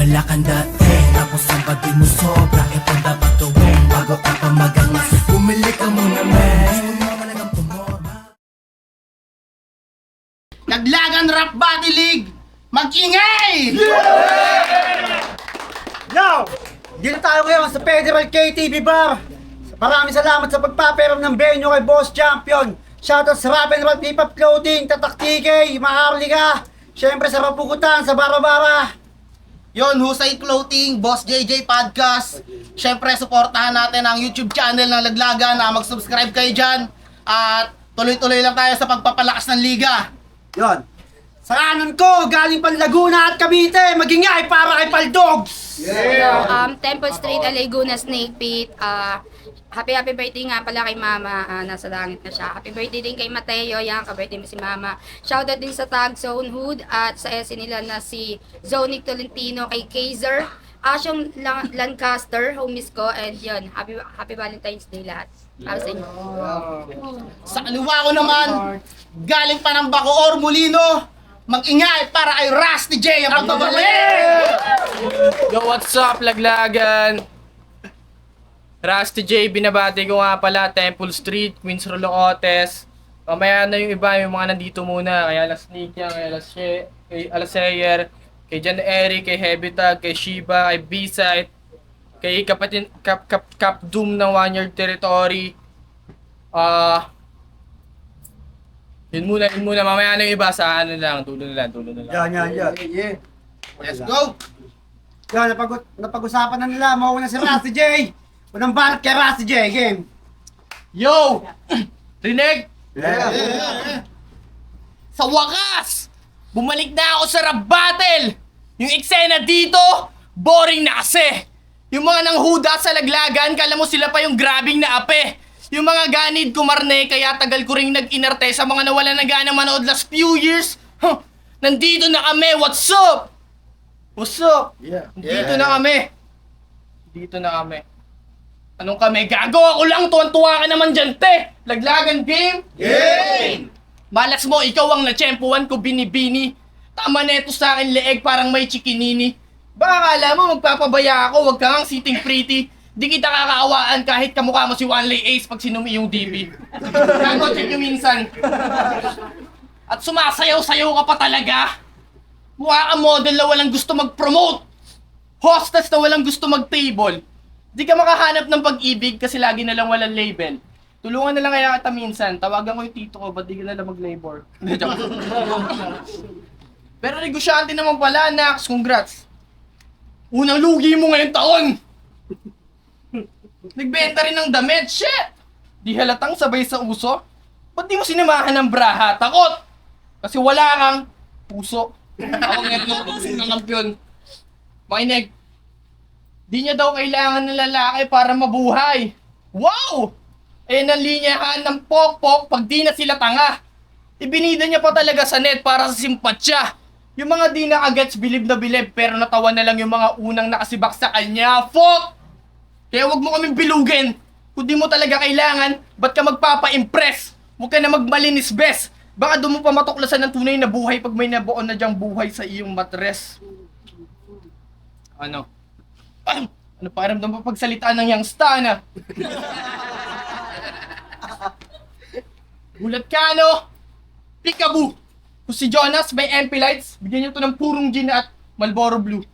wala kang dating. Tapos ang pagdi mo sobra, ito dapat gawin. Bago ka pa magangas, bumili ka muna men. Gusto mo talagang pumorma. Laglagan Rap Battle League! Mag-ingay! Yo! Dito tayo ngayon sa Federal KTV Bar. Maraming salamat sa pagpaparam ng venue kay Boss Champion. Shoutout sa Rap and Roll Hip-Hop Clothing, Tatak TK, Maharlika. Siyempre sa Rapukutan, sa Barabara. Yon, Husay Clothing, Boss JJ Podcast. Siyempre, suportahan natin ang YouTube channel ng Laglagan na mag-subscribe kayo dyan. At tuloy-tuloy lang tayo sa pagpapalakas ng liga. Yon. Sa kanan ko, galing pan Laguna at Cavite, magingay para kay Paldogs. Temple Street, Laguna, Snake Pit. Happy birthday nga pala kay Mama. Nasa langit na siya. Happy birthday din kay Mateo. Yan, ka-birthday mo si Mama. Shoutout din sa Tag Zone Hood at sa SC nila na si Zonic Tolentino, kay Kaiser. Asyong Lancaster, homies ko. And yun, happy Valentine's Day lahat. Para sa inyo. Sa kaliwa ko naman, galing pa ng Bacoor, Molino. Mag-ingay para kay Rusty J ang pagbabalik! Yo, what's up, Laglagan? Rusty J, binabati ko nga pala, Temple Street, Queens Rolocotes. Mamaya na yung iba, yung mga nandito muna. Kay Alas Nikia, kay Alaseyer, kay Jan Eric, kay Heavy Tag, kay Shiba, kay B-Side, kay kapatid, Cap Doom ng One Year Territory. Yun muna, mamaya na yung iba sa ano lang, dulo na lang. Yan. Let's go! Yan, napag-usapan na nila. Mauna si Rusty J. Unang balat kay Rusty J. Game. Yo! Rinig! Sa wakas! Bumalik na ako sa rap battle! Yung eksena dito, boring na kasi! Yung mga nanghuda sa Laglagan, kala mo sila pa yung grabing na ape! Yung mga ganid kumarne, kaya tagal ko rin nag-inarte sa mga nawala na gana manood last few years. Nandito na kami, what's up? What's up? Dito na kami. Anong kami? Gago ako lang, tuwan-tuwa ka naman dyan, te! Laglagan game? Game! Malas mo, ikaw ang natsyempuan ko binibini. Tama neto sa akin leeg, parang may chikinini. Baka akala mo magpapabaya ako, wag ka ngang sitting pretty. Di kita kakaawaan kahit kamukha mo si Wanley Ace pag sinumi yung DB. Gago, check yung minsan. At sumasayaw-sayaw ka pa talaga. Mukha ka model na walang gusto mag-promote. Hostess na walang gusto mag-table. Di ka makahanap ng pag-ibig kasi lagi na lang walang label. Tulungan na lang kaya kita minsan. Tawagan ko yung tito ko, ba't di ka na lang mag-labor? Pero negosyante naman pala, Nax. Congrats. Unang lugi mo ngayong taon. Nagbenta rin ng damit, shit! Di halatang sabay sa uso? Ba't di mo sinamahan ng braha? Takot! Kasi wala kang puso. Ako ngayon ng puso ng kampiyon. Makinig. Di niya daw kailangan ng lalaki para mabuhay. Wow! Eh, nalinyahan ng pok-pok pag di na sila tanga. Ibinida niya pa talaga sa net para sa simpatsya. Yung mga di nakagets bilib na bilib pero natawa na lang yung mga unang nakasibak sa kanya. Fuck! Kaya wag mo kaming bilugin. Kung di mo talaga kailangan, ba't ka magpapa-impress? Huwag ka na magmalinis bes. Baka doon mo pa matuklasan ng tunay na buhay pag may nabuon na diyang buhay sa iyong matres. Ano? Ano pakiramdam pa pagsalitaan ng youngsta na? Gulat ka, no? Peekaboo! Kung si Jonas may MP lights, bigyan niyo to ng purong gin at Marlboro Blue.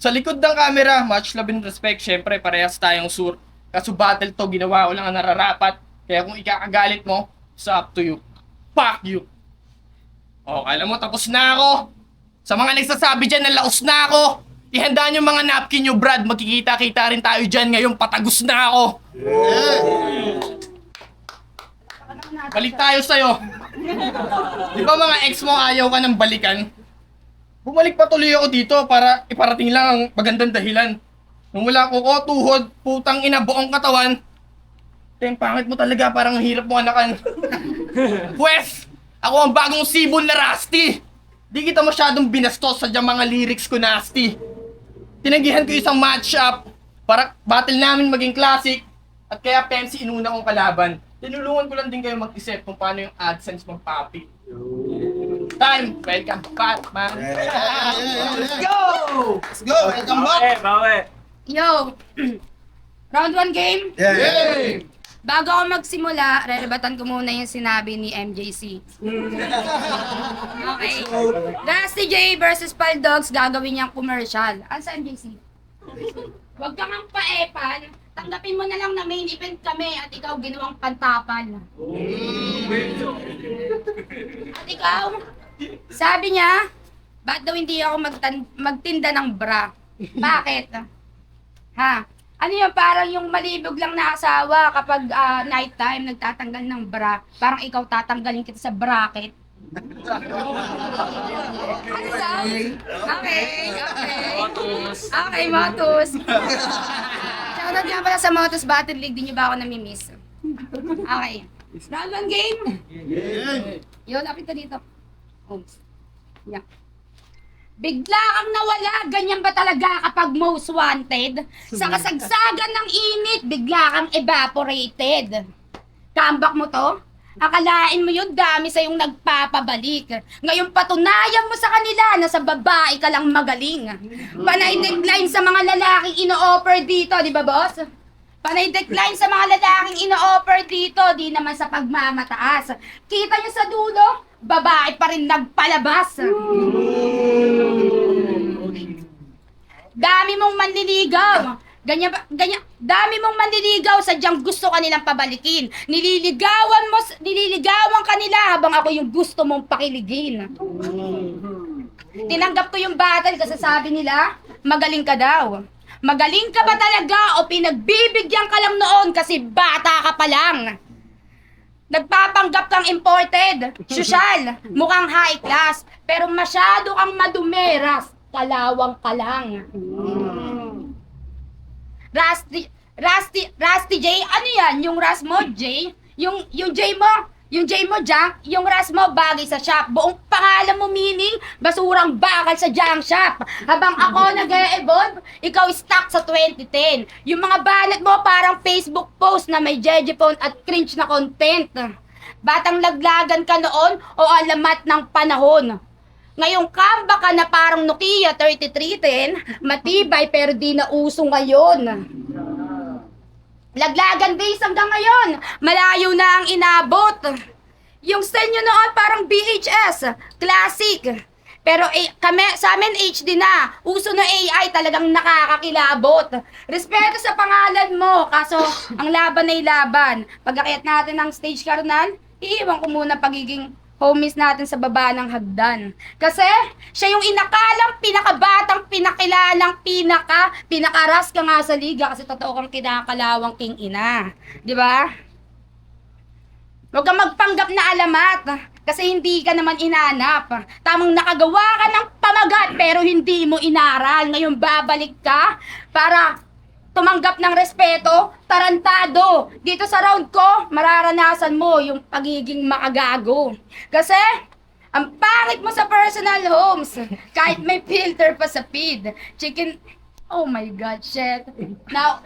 Sa likod ng camera, much love and respect, syempre parehas tayong sur. Kaso battle to, ginawa ko lang ang nararapat. Kaya kung ikakagalit mo, it's up to you. Fuck you! O, alam mo, tapos na ako. Sa mga nagsasabi dyan na laos na ako, ihandaan yung mga napkin nyo, Brad. Magkikita-kita rin tayo dyan ngayon, patagos na ako. Balik tayo sa'yo. Di ba mga ex mo ayaw ka ng balikan? Bumalik pa tuloy ako dito para iparating lang ang magandang dahilan. Nung wala ko tuhod, putang ina, buong katawan. Tem, pangit mo talaga, parang hirap mo anakan. Pwes, ako ang bagong sibol na Rusty. Di kita masyadong binastos sa mga lyrics ko nasty. Tinagihan ko isang matchup para battle namin maging classic. At kaya Pemsi inuna kong kalaban. Tinulungan ko lang din kayo mag-isip kung paano yung AdSense mag-copy. time. Welcome back, man. Let's go! Let's go! Welcome back! Yo! Round 1 game? Yay! Bago ako magsimula, rerebatan ko muna yung sinabi ni MJC. Okay. Rusty J versus Paldogs, gagawin niyang commercial. Ano sa MJC? Huwag kang ang paepal. Tanggapin mo na lang na main event kami at ikaw ginawang pantapan. At ikaw, sabi niya, ba't daw hindi ako magtinda ng bra? Bakit? Ha? Ano yun, parang yung malibog lang na asawa kapag night time nagtatanggal ng bra, parang ikaw tatanggalin kita sa bracket. Ano daw? Okay. Okay, Motus. Shoutout nga pala sa Motus Battle League, di nyo ba ako namimiss? Okay. Round 1 game? Yun, lapit ka dito. Oops. Yeah. Bigla kang nawala, ganyan ba talaga kapag most wanted? Sa kasagsagan ng init, bigla kang evaporated. Comeback mo to? Akalain mo yun, dami sa'yong nagpapabalik. Ngayon patunayan mo sa kanila na sa babae ka lang magaling. Panay decline sa mga lalaking ino-offer dito, di ba boss? Panay decline sa mga lalaking ino-offer dito, di naman sa pagmamataas. Kita nyo sa dulo, babae pa rin nagpalabas. Dami mong manliligaw. Dami mong manliligaw, sadyang gusto ka nilang pabalikin. Nililigawan ka nila habang ako yung gusto mong pakiligin. Tinanggap ko yung battle kasi sabi nila, magaling ka daw. Magaling ka ba talaga o pinagbibigyan ka lang noon kasi bata ka pa lang? Nagpapanggap kang imported, social, mukhang high class, pero masyado kang madumeras, kalawang ka lang. Rusty J, ano yan? Yung Ras mo, J? Yung J mo, Jack? Yung Ras mo, bagay sa shop. Buong pangalan mo meaning, basurang bakal sa junk shop. Habang ako nag-e-evolve, ikaw stuck sa 2010. Yung mga balat mo parang Facebook post na may jejepon at cringe na content. Batang laglagan ka noon o alamat ng panahon. Ngayong comeback ka na parang Nokia 3310, matibay pero di na uso ngayon. Laglagan base hanggang ngayon, malayo na ang inabot. Yung style nyo noon parang VHS, classic. Pero sa amin HD na, uso na AI talagang nakakakilabot. Respeto sa pangalan mo, kaso ang laban ay laban. Pag-akyat natin ng stage karnal, iiwan ko muna pagiging homies natin sa baba ng hagdan. Kasi, siya yung inakalang pinakabatang, pinakilalang, pinakaras ka nga sa liga kasi totoo kang kinakalawang king ina. Di ba? Huwag kang magpanggap na alamat kasi hindi ka naman inanap. Tamang nakagawa ka ng pamagat pero hindi mo inaral. Ngayon babalik ka para tumanggap ng respeto, tarantado. Dito sa round ko, mararanasan mo yung pagiging makagago. Kasi, ang pangit mo sa personal homes. Kahit may filter pa sa feed. Oh my God, shit.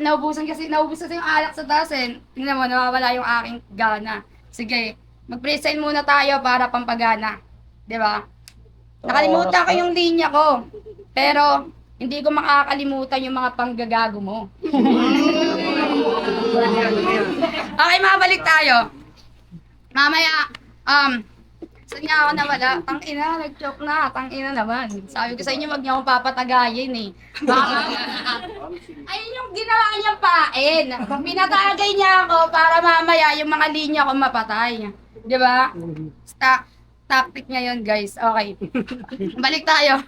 Naubusan kasi yung alak sa taas eh. Tingnan mo, nawawala yung aking gana. Sige, mag-present muna tayo para pampagana. Diba? Nakalimutan ko yung linya ko. Pero, hindi ko makakalimutan yung mga panggagago mo. Okay, mabalik tayo. Mamaya, saan nga ako nawala? Tangina, nag-joke na. Tangina naman. Sabi ko sa inyo, wag niyo akong papatagayin eh. Ayun yung ginawa niyang pain. Pinatagay niya ako para mamaya yung mga linya ko mapatay. Di ba? Tactic niya yun, guys. Okay. Balik tayo.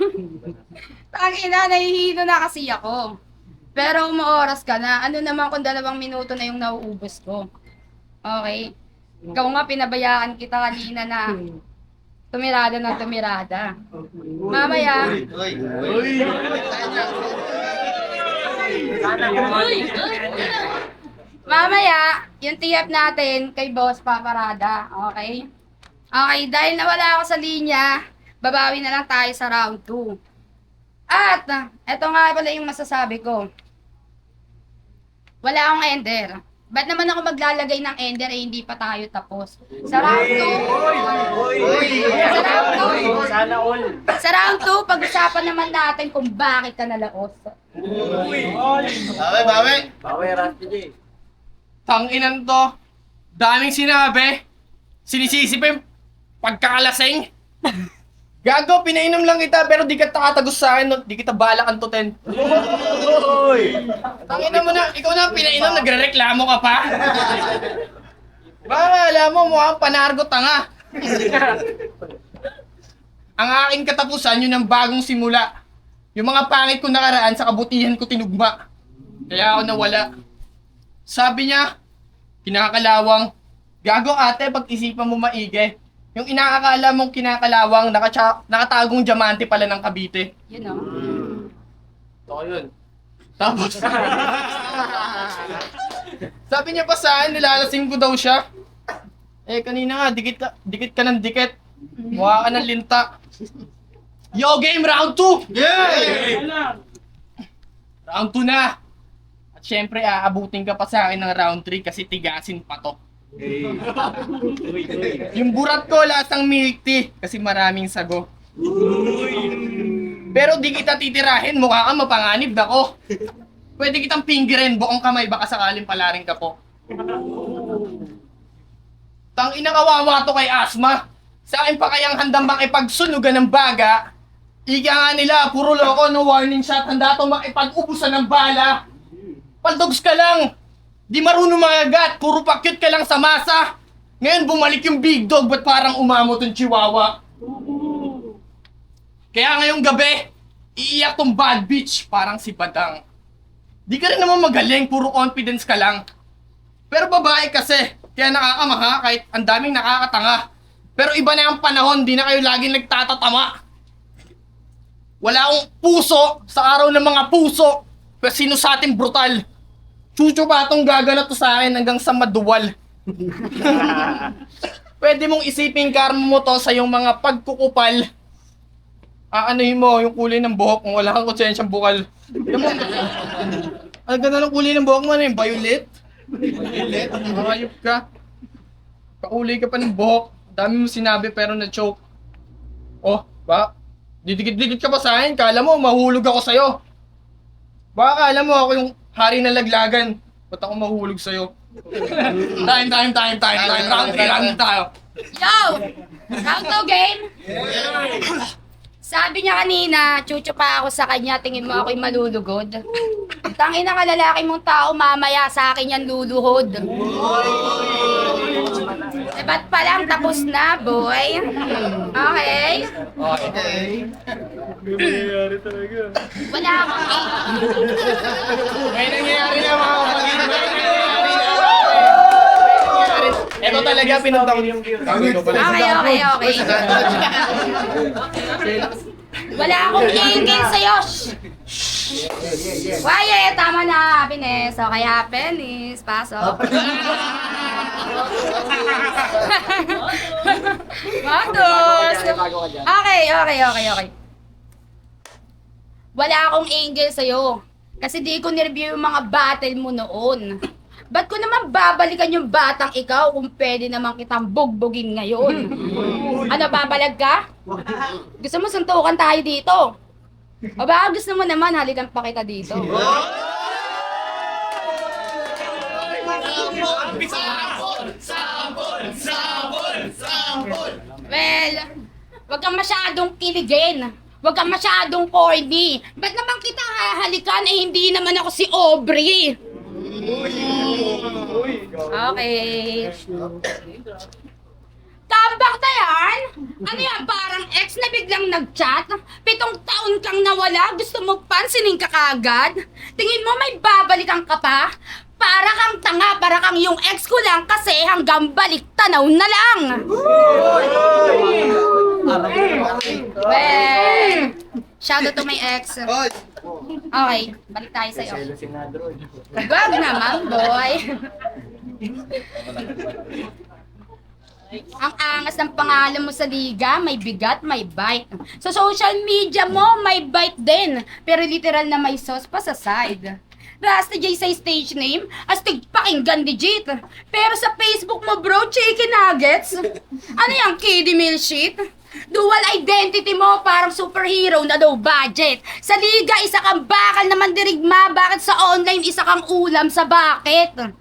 Tangina, nahihilo na kasi ako. Pero umooras ka na. Ano naman kung 2 minuto na yung nauubos ko? Okay. Ikaw nga, pinabayaan kita kanina na tumirada ng tumirada. Mamaya. Mamaya, yung TF natin kay Boss Paparada. Okay? Okay, dahil nawala ako sa linya, babawi na lang tayo sa round 2. At, eto nga pala yung masasabi ko. Wala akong ender. Ba't naman ako maglalagay ng ender eh, hindi pa tayo tapos? Sa round 2, sa round 2, pag-usapan naman natin kung bakit ka nalaos. Tanginan to. Daming sinabi. Sinisisi pa yung pagkakalasing. Gago, pinainom lang kita pero di ka takatagos sa akin. No? Di kita balak antutin. Tanginan mo na, ikaw na ang pinainom, nagre-reklamo ka pa. Baka alam mo, mukhang panargo tanga. Ang aking katapusan, yun ang bagong simula. Yung mga pangit ko nakaraan sa kabutihan ko tinugma. Kaya ako nawala. Sabi niya, kinakalawang. Gago ate, pag-isipan mo maigi. Yung inaakala mong kinakalawang, nakatagong diamante pala ng Cavite. You know? Ito yun. Tapos, sabi niya pa sa akin, nilalasing ko daw siya. Eh, kanina nga, dikit ka ng dikit. Mukha ka ng linta. Yo, game round 2! Round 2 na! At syempre, aabutin ka pa sa akin ng round 3 kasi tigasin pa to. Yung burat ko, lasang milk tea kasi maraming sago. Pero di kita titirahin, mukha ka mapanganib ako. Pwede kitang pinggirin, buong kamay, baka sakaling palaring ka po. Tangina kawawa to kay Asma. Sa akin pa kayang handang makipagsunugan ng baga. Ika nga nila, puro loko, no warning shot, handa to makipag-ubusan ng bala. Paldogs ka lang. Di marunong magagat, puro pa-cute ka lang sa masa. Ngayon bumalik yung big dog, ba't parang umamot yung chihuahua? Kaya ngayong gabi, iiyak tong bad bitch, parang si Badang. Di ka rin naman magaling, puro confidence ka lang. Pero babae kasi, kaya nakakamaha kahit ang daming nakakatanga. Pero iba na yung panahon, di na kayo laging nagtatatama. Wala akong puso sa araw ng mga puso, pero sino sa atin brutal. Chucho pa itong gaganap to sa akin hanggang sa maduwal. Pwede mong isipin karma mo to sa yung mga pagkukupal. Aanohin mo yung kulay ng buhok kung wala kang konsensyang bukal. Alam mo, ang ganda ng kulay ng buhok mo, ano yung violet? Violet? Ayop ka. Pakulay ka pa ng buhok. Dami mo sinabi pero na-choke. Oh, ba? Didikit-dikit ka pa sa akin. Kala mo, mahulog ako sa'yo. Baka kala mo ako yung hari ng laglagan. Ba't ako mahulog sa'yo? Time. Round 3 tayo. Yo! Round 2 game? Sabi niya kanina, chucho pa ako sa kanya, tingin mo ako'y malulugod. Tangina ka lalaki mong tao, mamaya sa akin yan luluhod. Eh, ba't pa lang tapos na, boy? Okay? Wala akong May nangyayari na mga kapatid. May nangyayari na. Ito talaga pinunta ko yung Okay. Wala akong ingin sa'yo. Why, tama na, happiness. Okay, happiness. Pasok. Matos. Okay. Wala akong angel sa'yo. Kasi di ko nireview yung mga battle mo noon. Ba't ko naman babalikan yung batang ikaw kung pwede naman kitang bugbugin ngayon? Ano, babalag ka? Gusto mo suntukan tayo dito? O baka gusto mo naman halikan pa kita dito? Well, wag kang masyadong kiligin. Wag kang masyadong corny. Ba't naman kita hahalikan eh hindi naman ako si Aubrey? Okay. Comeback na yan? Ano yan, parang ex na biglang nag-chat? 7 taon kang nawala, gusto mo pansinin ka kagad? Tingin mo may babalikan ka pa? Para kang tanga, para kang yung ex ko lang kasi hanggang balik tanaw na lang! Well, shout out to my ex. Okay, balik tayo sa'yo. Wag naman, boy. Ang angas ng pangalan mo sa liga, may bigat, may bite. Sa social media mo, may bite din. Pero literal na may sauce pa sa side. Rusty J sa stage name, astig pakinggan legit. Pero sa Facebook mo bro, chicken nuggets? Ano yung kiddie meal shit? Dual identity mo, parang superhero na low budget. Sa liga, isa kang bakal na mandirigma. Bakit sa online, isa kang ulam sa bucket?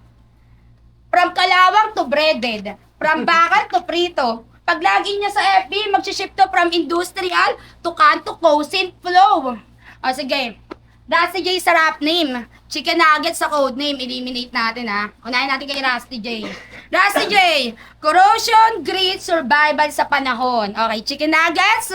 From kalawang to breaded. From bakal to prito. Pag lagi niya sa FB, mag-ship to from industrial to can to cosin flow. O sige, Rusty J sa rap name. Chicken nuggets sa code name. Eliminate natin ha. Unahin natin kay Rusty J. Rusty J, corrosion, grit, survival sa panahon. Okay, chicken nuggets.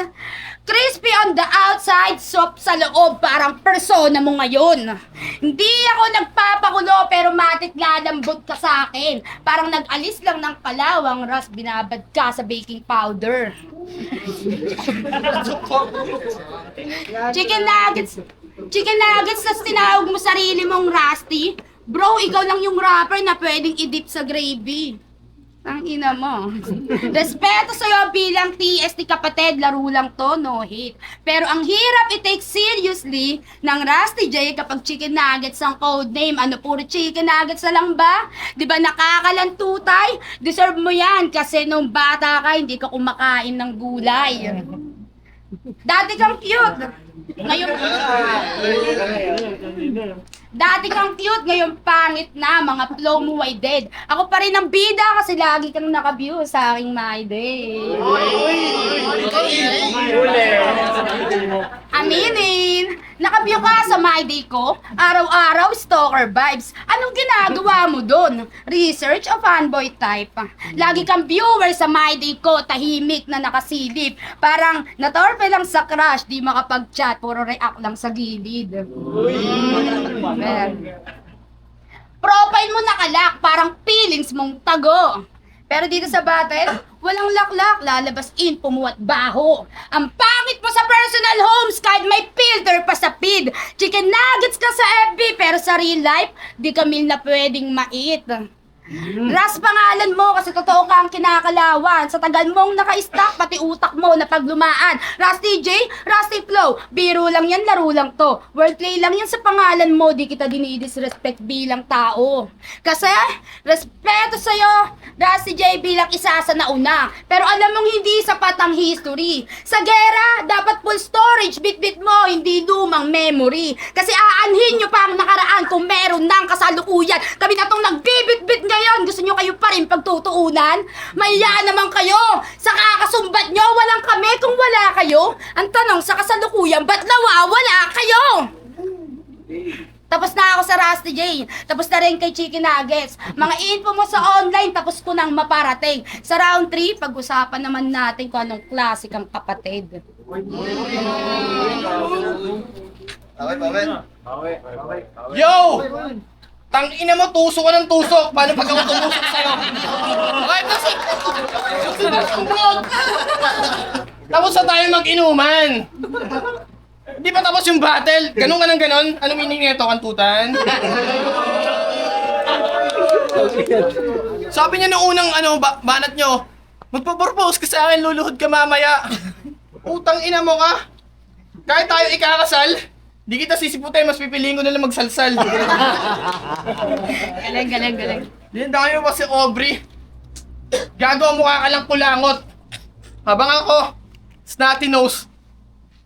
Crispy on the outside, soft sa loob. Parang persona mo ngayon. Hindi ako nagpapakulo pero matik lalambot ka sa akin. Parang nag-alis lang ng kalawang ras, binabad ka sa baking powder. Chicken nuggets. Chicken nuggets, tas tinawag mo sarili mong Rusty. Bro, ikaw lang yung rapper na pwedeng i-dip sa gravy. Ang ina mo. Respeto sa'yo bilang TST kapatid, laro lang to, no hate. Pero ang hirap i-take seriously ng Rusty J kapag chicken nuggets ang code name. Ano, puro chicken nuggets na lang ba? Di ba nakakalantutay? Deserve mo yan kasi nung bata ka, hindi ka kumakain ng gulay. Dati kang cute. Ngayon, dati kang cute, ngayon pangit na, mga flow mo ay dead. Ako pa rin ang bida kasi lagi kang naka-view sa aking my day. Aminin, naka-view ka sa my day ko, araw-araw stalker vibes. Anong ginagawa mo dun? Research o fanboy type? Lagi kang viewer sa my day ko, tahimik na nakasilip. Parang natorpe lang sa crush, di makapag-chat, puro react lang sa gilid. Profile mo nakalak, parang feelings mong tago. Pero dito sa battle, walang laklak, lalabas info mo at baho. Ang pangit mo sa personal homes, kahit may filter pa sa feed. Chicken nuggets ka sa FB, pero sa real life, di ka meal na pwedeng mait. Ras pangalan mo kasi totoo ka ang kinakalawan. Sa tagal mong naka-stack, pati utak mo na paglumaan. Rusty J, Rusty Flow, biro lang yan, laro lang to. Wordplay lang yan sa pangalan mo, di kita dinidisrespect bilang tao. Kasi, respeto sa'yo, Rusty J bilang isa sa nauna. Pero alam mong hindi sapat ang history. Sa gera, dapat full storage, bit-bit mo, hindi lumang memory. Kasi aanhin nyo pa ang nakaraan kung meron ng kasalukuyan. Kami na tong nagbibit-bit ngayon, gusto nyo kayo pa rin pagtutuunan? Mahiya naman kayo! Sa kakasumbat nyo, walang kami kung wala kayo. Ang tanong, sa kasalukuyan, ba't nawawala kayo? Tapos na ako sa Rusty J. Tapos na rin kay Chicken Nuggets. Mga info mo sa online, tapos ko nang maparating. Sa round 3, pag-usapan naman natin kung anong klase kang kapatid. Yo! Tangina mo, tusok ka ng tusok. Paano pag ako tumusok sa'yo? Okay, kasi... Tapos na tayo mag-inuman. Di pa tapos yung battle? Ganun ka ng ganon? Anong meaning nito, kantutan? Sabi niya nung unang banat nyo, magpa-propose ka sa akin, luluhod ka mamaya. Utang ina mo ka. Kahit tayo ikakasal, di kita sisiputin, mas pipiliin ko na lang magsalsal. Galing. Dinadami mo pa si Aubrey. Gago, mukha ka lang pulangot. Habang ako, snotty nose.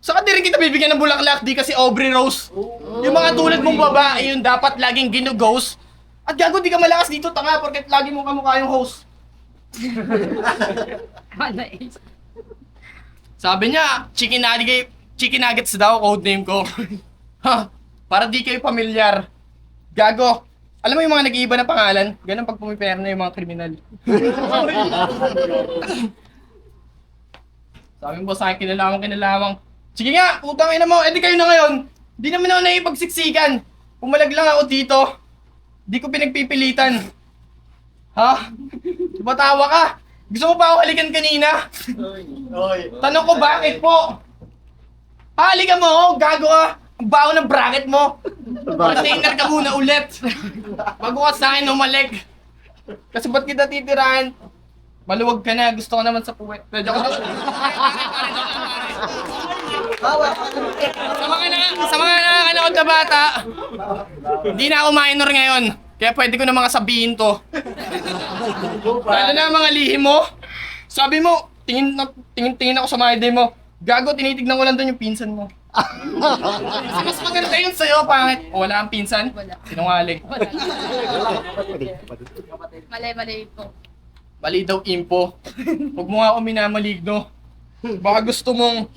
Saka di rin kita bibigyan ng bulaklak, di kasi Aubrey Rose. Yung mga tulad mong babae, yung dapat laging ginughost. At gago, di ka malakas dito, tanga, porket lagi mo kamukha yung host. Sabi niya, chicken nuggets daw, codename ko. Ha, para di kayo pamilyar. Gago, alam mo yung mga nag-iiba na pangalan? Ganun pag pumipera na yung mga kriminal. Sabi mo sa akin, kinalawang. Sige nga, utang ina mo, edi kayo na ngayon. Di naman ako naipagsiksikan. Pumalag lang ako dito. Di ko pinagpipilitan. Ha? Matawa ka. Gusto mo pa ako halikan kanina? Tanong ko bakit po? Halikan mo ako, gago ka. Ang baho ng bracket mo. Retainer ka muna ulit. Bago ka sa akin umalik. Kasi ba't kita titirahan? Maluwag ka na, gusto ko naman sa puwet. Sa mga nakakanood na bata, hindi na ako minor ngayon. Kaya pwede ko na mga sabihin to. Lalo na mga lihim mo. Sabi mo, tingin ako sa mga ide mo. Gago, tinitignan ko lang doon yung pinsan mo. Mas maganda yun sa'yo, pangit. O, wala kang pinsan? Wala. Sinungaling. Mali po. Mali daw impo. Huwag mo nga ako minamaligno. Baka gusto mong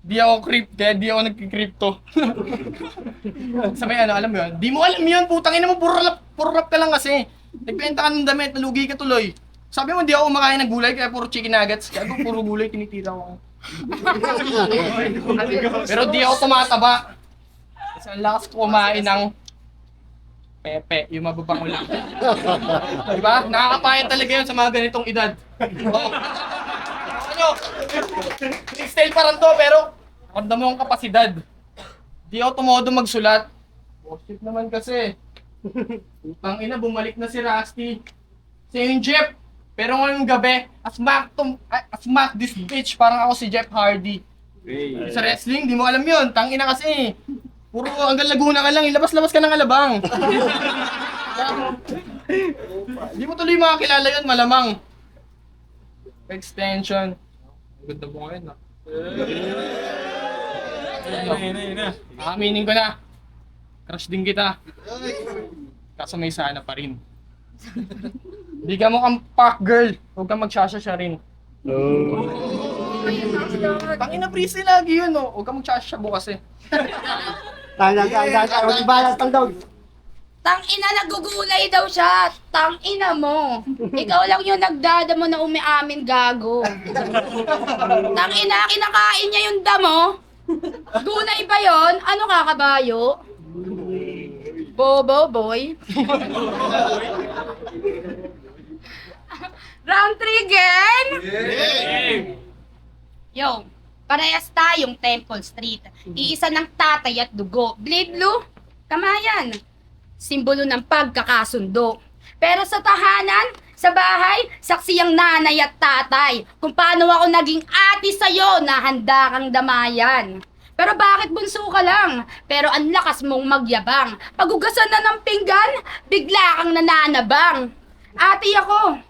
di ako kaya di ako nagki-crypto. Sa may ano, alam mo yun? Di mo alam yun, putang ina mo, puro rap ka lang kasi. Nagbenta ka ng damit, nalugi ka tuloy. Sabi mo, di ako kumakain ng gulay, kaya puro chicken nuggets. Kaya puro gulay, tinitira ko. Pero di ako tumataba. Kasi ang lakas ko kumain ng pepe, yung mababango lang. Diba? Nakakapayat talaga yun sa mga ganitong edad. Oh. Ano? Freestyle pa rin to, pero nakanda mo yung kapasidad. Di ako tumodo magsulat. Bullshit naman kasi. Putang ina, bumalik na si Rusty. Siya yung Jeff. Pero ngayong gabi, smack this bitch, parang ako si Jeff Hardy. Sa wrestling, di mo alam yun. Tangina kasi. Puro hanggang Laguna ka lang, ilabas-labas ka ng alabang. Di mo tuloy makakilala yun, malamang. Extension. Ang ganda mo ngayon, Aminin ko na. Crush din kita. Kaso may sana pa rin. Di ka mukhang pack girl. Huwag kang magsasasya rin. Tangina breezy lagi yun, no? Huwag kang magsasasabo kasi. Ibalas lang daw. Tangina, nagugulay daw siya. Tangina mo. Ikaw lang yung nagdadamo na umiamin, gago. Tangina, kinakain niya yung damo. Gulay ba yun? Ano kakabayo? Bobo, boy. Round 3 again? Yo, parehas tayong Temple Street. Iisa ng tatay at dugo. Bleed blue, kamayan. Simbolo ng pagkakasundo. Pero sa tahanan, sa bahay, saksi ang nanay at tatay kung paano ako naging ate sa'yo na handa kang damayan. Pero bakit bunso ka lang? Pero ang lakas mong magyabang. Pagugasan na ng pinggan, bigla kang nananabang. Ate ako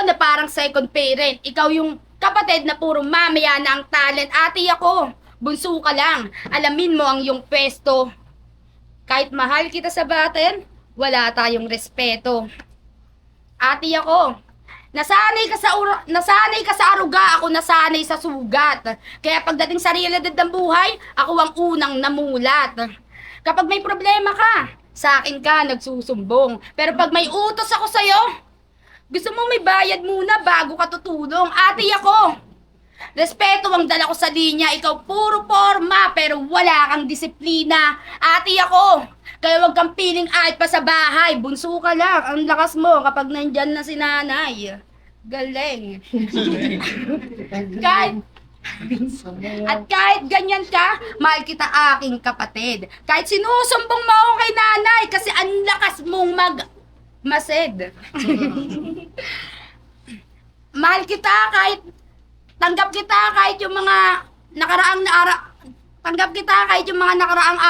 na parang second parent. Ikaw yung kapatid na puro mamaya na ang talent. Ate ako, bunso ka lang. Alamin mo ang iyong pwesto. Kahit mahal kita sa batin, wala tayong respeto. Ate ako, nasanay ka sa aruga, ako nasanay sa sugat. Kaya pagdating sa realidad ng buhay, ako ang unang namulat. Kapag may problema ka, sa akin ka nagsusumbong. Pero pag may utos ako sa'yo, gusto mo may bayad muna bago ka tutulong. Ate ako, respeto ang dala ko sa linya. Ikaw puro forma pero wala kang disiplina. Ate ako, kaya wag kang piling ahit pa sa bahay. Bunso ka lang. Ang lakas mo kapag nandyan na si nanay. Galing. Kahit ganyan ka, mahal kita aking kapatid. Kahit sinusumbong mo ako kay nanay kasi ang lakas mong masid. Mahal kita kahit tanggap kita kahit yung mga nakaraang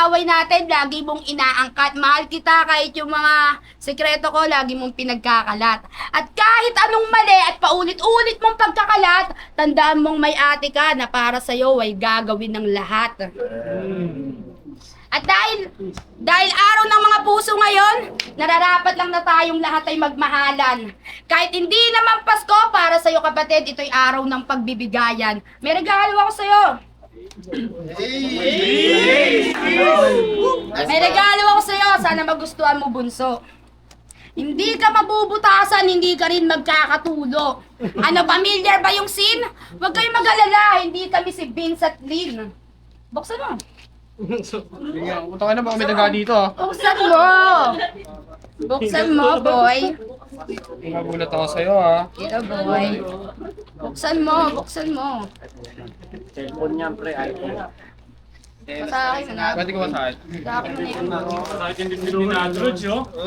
away natin, lagi mong inaangkat. Mahal kita kahit yung mga sekreto ko, lagi mong pinagkakalat. At kahit anong mali at paulit-ulit mong pagkakalat, tandaan mong may ate ka na para sa'yo ay gagawin ng lahat. At dahil araw ng mga puso ngayon, nararapat lang na tayong lahat ay magmahalan. Kahit hindi naman Pasko, para sa'yo kapatid, ito'y araw ng pagbibigayan. May regalo ako sa'yo. May regalo ako sa'yo, sana magustuhan mo, bunso. Hindi ka mabubutasan, hindi ka rin magkakatulo. Ano, familiar ba yung scene? Huwag kayong mag-alala, hindi kami si Vince at Lynn. Buksan mo. Punta ka na, baka may daga dito. Buksan mo! Buksan mo, boy. Magulat ako sa'yo, ha. Yeah, boy. Buksan mo, buksan mo. Sa akin, hanapin. Pwede ko masahin. Sa akin mo na yung oh.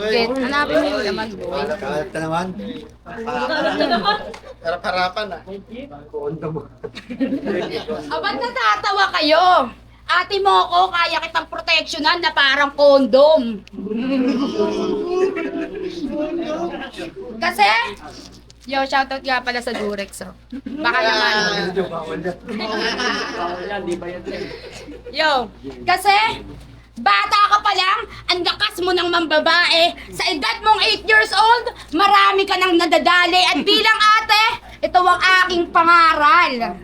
Get, hanapin mo yung laman, boy. Kalat ka naman. Harap-harapan ah. Ba't natatawa kayo? Ate mo ko, kaya kitang proteksyonan na parang kondom. Kasi, yo, shoutout nga pala sa Durex, oh. Baka naman. Yo, kasi, bata ka pa lang, ang lakas mo ng mambabae. Sa edad mong 8 years old, marami ka nang nadadali. At bilang ate, ito ang aking pangaral.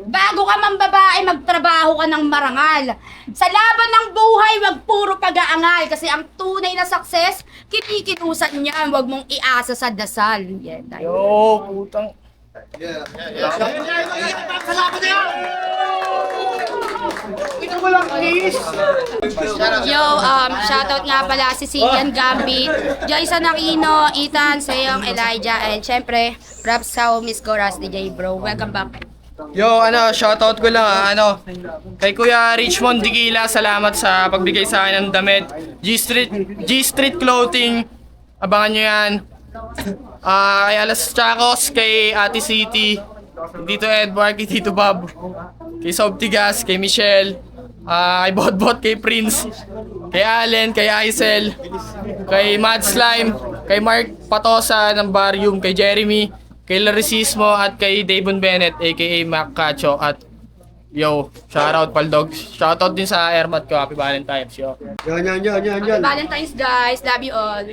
Bago ka mambabae, magtrabaho ka ng marangal. Sa laban ng buhay, wag puro pag-aangal. Kasi ang tunay na success, kinikinusan niyan. Wag mong iasa sa dasal. Yeah, tayo. Yo, putang. Yo, shoutout nga pala si Cillian Gambit, Joyson Aquino, Ethan, Seyong, Elijah, and syempre, props sa Miss Coras, DJ Bro. Welcome back. Yo, shoutout ko lang kay Kuya Richmond Dikila, salamat sa pagbigay sa akin ng damit. G-Street Clothing, abangan nyo yan. Kay Alas Chacos, kay Ate City, Tito Edward, kay Tito Bob, kay Sobtigas, kay Michelle, kay Botbot, kay Prince, kay Allen, kay Aisel, kay Mad Slime, kay Mark Patosa ng Barium, kay Jeremy, kay Laricismo, at kay Davon Bennett, aka Mac Cacho, at yo, shoutout Paldog. Shoutout din sa airmat ko, Happy Valentine's, yo. Yan. Happy Valentine's, guys. Love you all.